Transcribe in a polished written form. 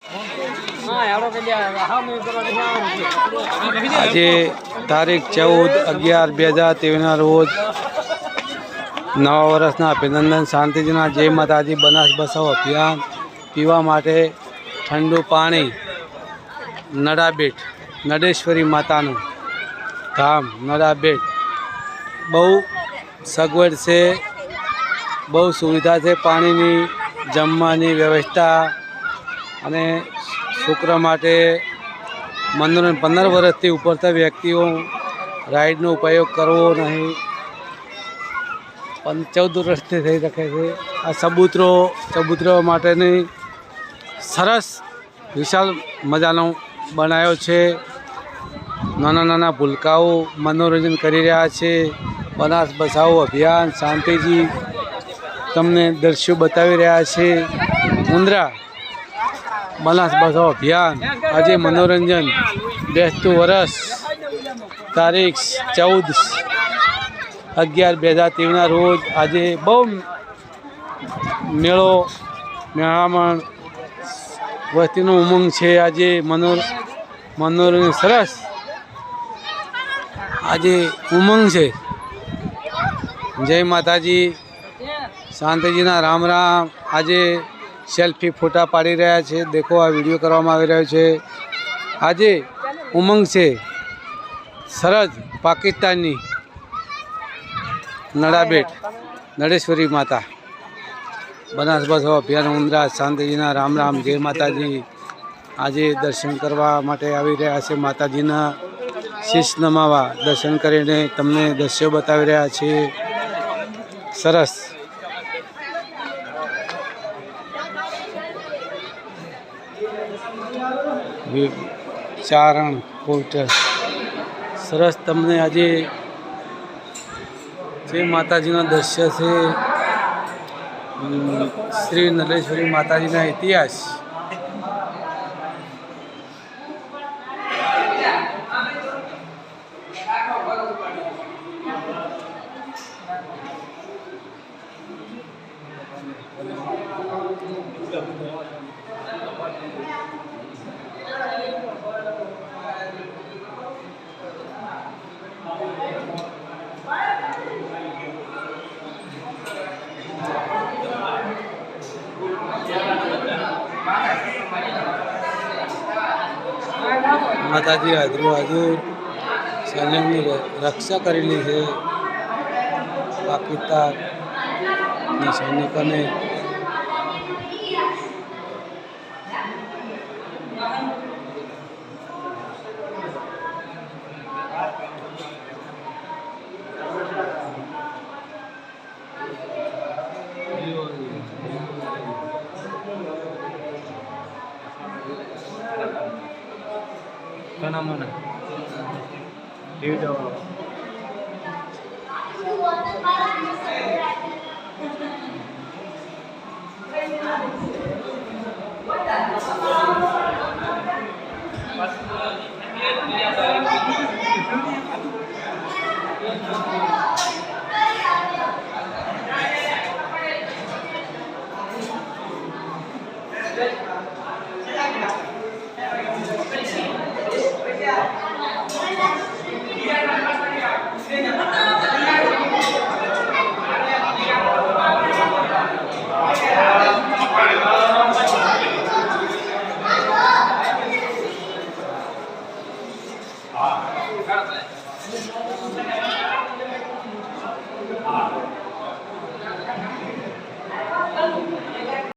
આજે તારીખ 14/11/2023 રોજ નવા વર્ષના અભિનંદન શાંતિજીના જય માતાજી બનાસ બચાવો અભિયાન પીવા માટે ઠંડુ પાણી નડાબેટ નડેશ્વરી માતાનું ધામ નડાબેટ બહુ સગવડ છે, બહુ સુવિધા છે, પાણીની જમવાની વ્યવસ્થા અને છોકરા માટે મનોરંજન 15 વર્ષથી ઉપરતા વ્યક્તિઓ રાઈડનો ઉપયોગ કરવો નહીં, 14 વર્ષથી થઈ શકે છે. આ ચબૂતરો માટેની સરસ વિશાળ મજાનો બનાવ્યો છે. નાના નાના ભૂલકાઓ મનોરંજન કરી રહ્યા છે. બનાસ બચાવો અભિયાન શાંતિજી તમને દ્રશ્યો બતાવી રહ્યા છે. મુન્દ્રા બનાસ બચાવો અભિયાન આજે મનોરંજન બેસતું વર્ષ તારીખ 14/11/2023 રોજ આજે બહુ મેળામાં વસ્તીનો ઉમંગ છે. આજે મનોરંજન સરસ આજે ઉમંગ છે. જય માતાજી શાંતિજીના રામ રામ. આજે સેલ્ફી ફોટા પાડી રહ્યા છે. દેખો આ વિડીયો કરવામાં આવી રહ્યો છે. આજે ઉમંગ છે સરસ. પાકિસ્તાનની નડાબેટ નડેશ્વરી માતા બનાસ બચાવો અભિયાન મુન્દ્રા શાંતિજીના રામ રામ. જય માતાજી. આજે દર્શન કરવા માટે આવી રહ્યા છે. માતાજીના શીશ નમાવા દર્શન કરીને તમને દ્રશ્યો બતાવી રહ્યા છે. સરસ ચારણ પોસ્ટર સરસ તમને આજે જે માતાજીનો દ્રશ્ય છે. શ્રી નરેશ્વરી માતાજીના ઇતિહાસ માતાજી હાજર સૈન્યની રક્ષા કરેલી છે. પાકિસ્તાનના સૈનિકોને mana dia dah